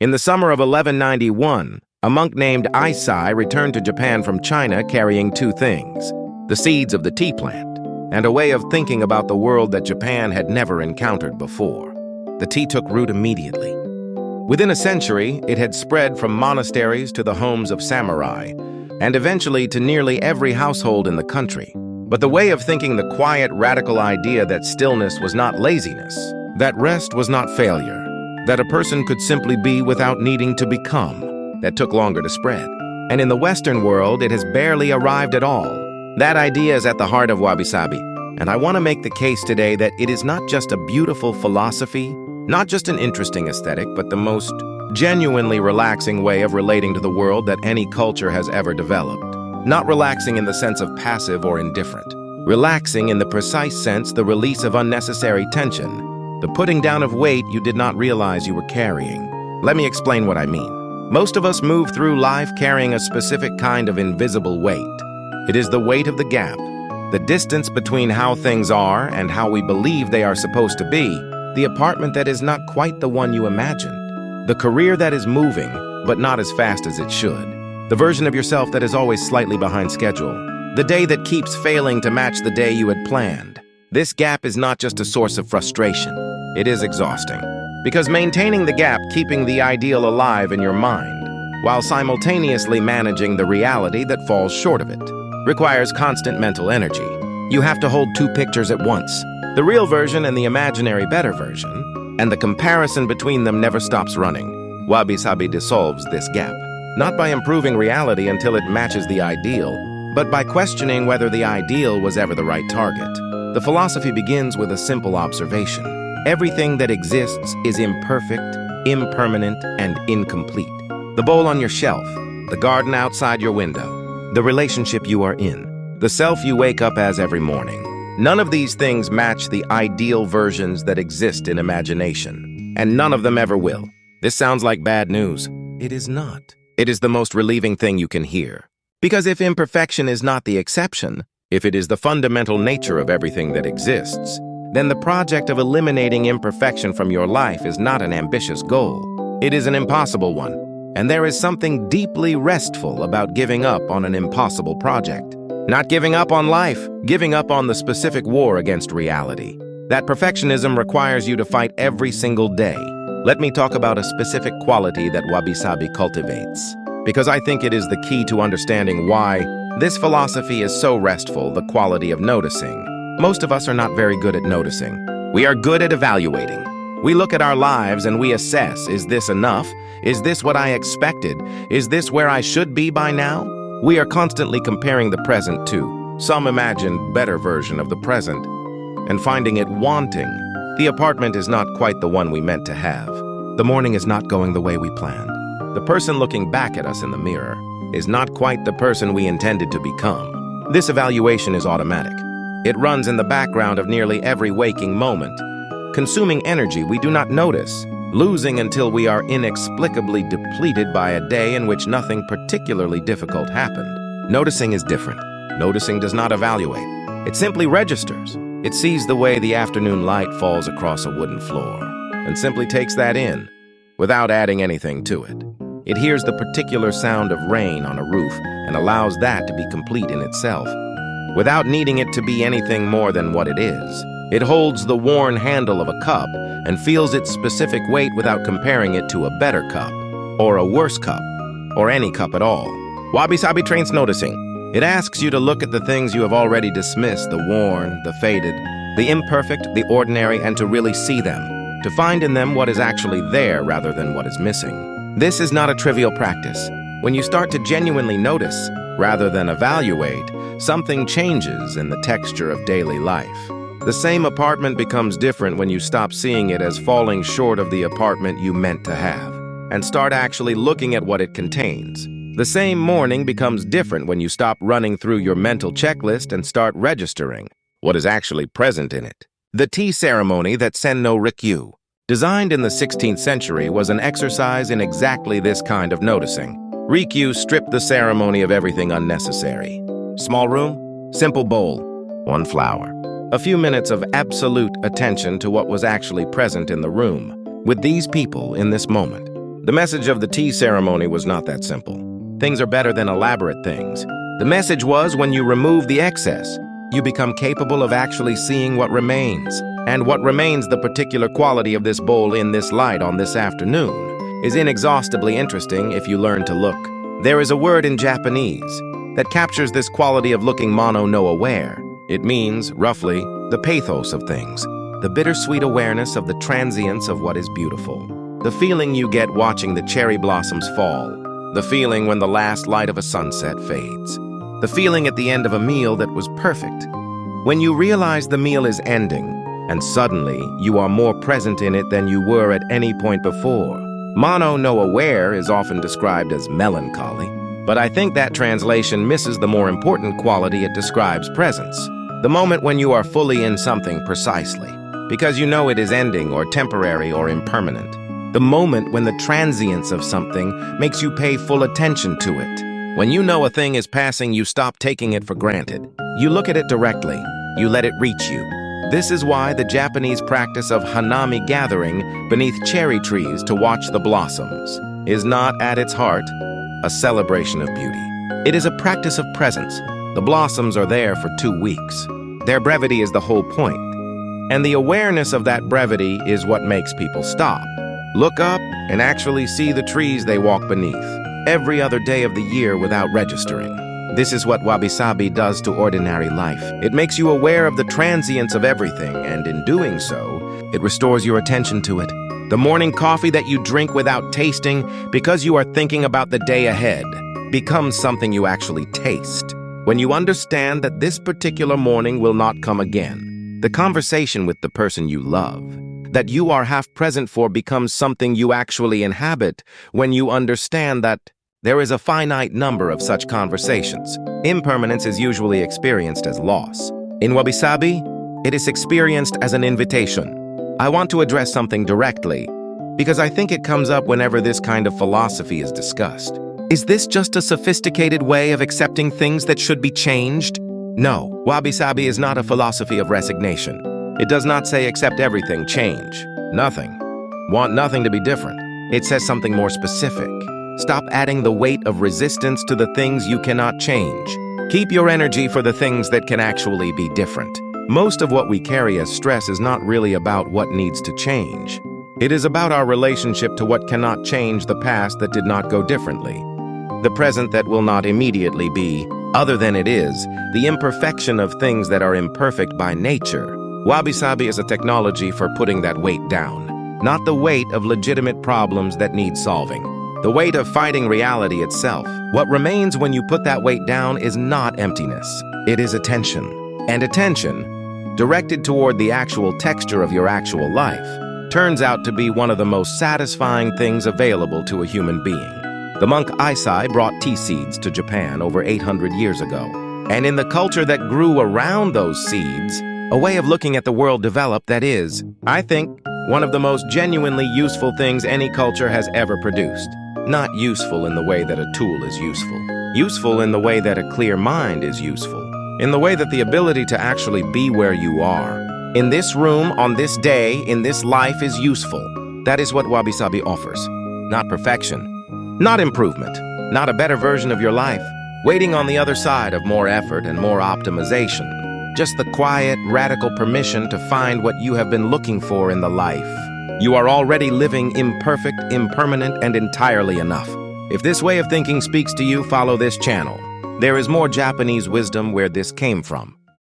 In the summer of 1191, a monk named Aisai returned to Japan from China carrying two things: the seeds of the tea plant and a way of thinking about the world that Japan had never encountered before. The tea took root immediately. Within a century, it had spread from monasteries to the homes of samurai, and eventually to nearly every household in the country. But the way of thinking, the quiet, radical idea that stillness was not laziness, that rest was not failure, that a person could simply be without needing to become, that took longer to spread. And in the Western world, it has barely arrived at all. That idea is at the heart of Wabi-Sabi, and I want to make the case today that it is not just a beautiful philosophy, not just an interesting aesthetic, but the most genuinely relaxing way of relating to the world that any culture has ever developed. Not relaxing in the sense of passive or indifferent. Relaxing in the precise sense, the release of unnecessary tension, the putting down of weight you did not realize you were carrying. Let me explain what I mean. Most of us move through life carrying a specific kind of invisible weight. It is the weight of the gap, the distance between how things are and how we believe they are supposed to be, the apartment that is not quite the one you imagined, the career that is moving but not as fast as it should, the version of yourself that is always slightly behind schedule, the day that keeps failing to match the day you had planned. This gap is not just a source of frustration. It is exhausting. Because maintaining the gap, keeping the ideal alive in your mind, while simultaneously managing the reality that falls short of it, requires constant mental energy. You have to hold two pictures at once, the real version and the imaginary better version, and the comparison between them never stops running. Wabi-Sabi dissolves this gap, not by improving reality until it matches the ideal, but by questioning whether the ideal was ever the right target. The philosophy begins with a simple observation. Everything that exists is imperfect, impermanent, and incomplete. The bowl on your shelf, the garden outside your window, the relationship you are in, the self you wake up as every morning. None of these things match the ideal versions that exist in imagination, and none of them ever will. This sounds like bad news. It is not. It is the most relieving thing you can hear. Because if imperfection is not the exception, if it is the fundamental nature of everything that exists, then the project of eliminating imperfection from your life is not an ambitious goal. It is an impossible one. And there is something deeply restful about giving up on an impossible project. Not giving up on life, giving up on the specific war against reality. That perfectionism requires you to fight every single day. Let me talk about a specific quality that Wabi-Sabi cultivates, because I think it is the key to understanding why this philosophy is so restful, the quality of noticing. Most of us are not very good at noticing. We are good at evaluating. We look at our lives and we assess, is this enough? Is this what I expected? Is this where I should be by now? We are constantly comparing the present to some imagined better version of the present and finding it wanting. The apartment is not quite the one we meant to have. The morning is not going the way we planned. The person looking back at us in the mirror is not quite the person we intended to become. This evaluation is automatic. It runs in the background of nearly every waking moment, consuming energy we do not notice, losing until we are inexplicably depleted by a day in which nothing particularly difficult happened. Noticing is different. Noticing does not evaluate. It simply registers. It sees the way the afternoon light falls across a wooden floor and simply takes that in without adding anything to it. It hears the particular sound of rain on a roof and allows that to be complete in itself, without needing it to be anything more than what it is. It holds the worn handle of a cup and feels its specific weight without comparing it to a better cup, or a worse cup, or any cup at all. Wabi-Sabi trains noticing. It asks you to look at the things you have already dismissed, the worn, the faded, the imperfect, the ordinary, and to really see them, to find in them what is actually there rather than what is missing. This is not a trivial practice. When you start to genuinely notice, rather than evaluate, something changes in the texture of daily life. The same apartment becomes different when you stop seeing it as falling short of the apartment you meant to have, and start actually looking at what it contains. The same morning becomes different when you stop running through your mental checklist and start registering what is actually present in it. The tea ceremony that Senno Rikyu, designed in the 16th century, was an exercise in exactly this kind of noticing. Rikyu stripped the ceremony of everything unnecessary. Small room, simple bowl, one flower. A few minutes of absolute attention to what was actually present in the room, with these people in this moment. The message of the tea ceremony was not that simple. Things are better than elaborate things. The message was when you remove the excess, you become capable of actually seeing what remains. And what remains, the particular quality of this bowl in this light on this afternoon, is inexhaustibly interesting if you learn to look. There is a word in Japanese that captures this quality of looking no aware. It means, roughly, the pathos of things, the bittersweet awareness of the transience of what is beautiful. The feeling you get watching the cherry blossoms fall, the feeling when the last light of a sunset fades, the feeling at the end of a meal that was perfect. When you realize the meal is ending, and suddenly you are more present in it than you were at any point before. Mono no aware is often described as melancholy, but I think that translation misses the more important quality it describes: presence. The moment when you are fully in something precisely, because you know it is ending or temporary or impermanent. The moment when the transience of something makes you pay full attention to it. When you know a thing is passing, you stop taking it for granted. You look at it directly. You let it reach you. This is why the Japanese practice of hanami, gathering beneath cherry trees to watch the blossoms, is not, at its heart, a celebration of beauty. It is a practice of presence. The blossoms are there for 2 weeks. Their brevity is the whole point. And the awareness of that brevity is what makes people stop, look up, and actually see the trees they walk beneath every other day of the year without registering. This is what Wabi-Sabi does to ordinary life. It makes you aware of the transience of everything, and in doing so, it restores your attention to it. The morning coffee that you drink without tasting because you are thinking about the day ahead becomes something you actually taste. When you understand that this particular morning will not come again, the conversation with the person you love, that you are half present for, becomes something you actually inhabit when you understand that there is a finite number of such conversations. Impermanence is usually experienced as loss. In Wabi-Sabi, it is experienced as an invitation. I want to address something directly because I think it comes up whenever this kind of philosophy is discussed. Is this just a sophisticated way of accepting things that should be changed? No, Wabi-Sabi is not a philosophy of resignation. It does not say accept everything, change nothing, want nothing to be different. It says something more specific. Stop adding the weight of resistance to the things you cannot change. Keep your energy for the things that can actually be different. Most of what we carry as stress is not really about what needs to change. It is about our relationship to what cannot change, the past that did not go differently, the present that will not immediately be other than it is, the imperfection of things that are imperfect by nature. Wabi-Sabi is a technology for putting that weight down, not the weight of legitimate problems that need solving. The weight of fighting reality itself. What remains when you put that weight down is not emptiness. It is attention. And attention, directed toward the actual texture of your actual life, turns out to be one of the most satisfying things available to a human being. The monk Aisai brought tea seeds to Japan over 800 years ago. And in the culture that grew around those seeds, a way of looking at the world developed that is, I think, one of the most genuinely useful things any culture has ever produced. Not useful in the way that a tool is useful. Useful in the way that a clear mind is useful. In the way that the ability to actually be where you are, in this room, on this day, in this life, is useful. That is what Wabi-Sabi offers. Not perfection. Not improvement. Not a better version of your life. Waiting on the other side of more effort and more optimization. Just the quiet, radical permission to find what you have been looking for in the life. You are already living imperfect, impermanent, and entirely enough. If this way of thinking speaks to you, follow this channel. There is more Japanese wisdom where this came from.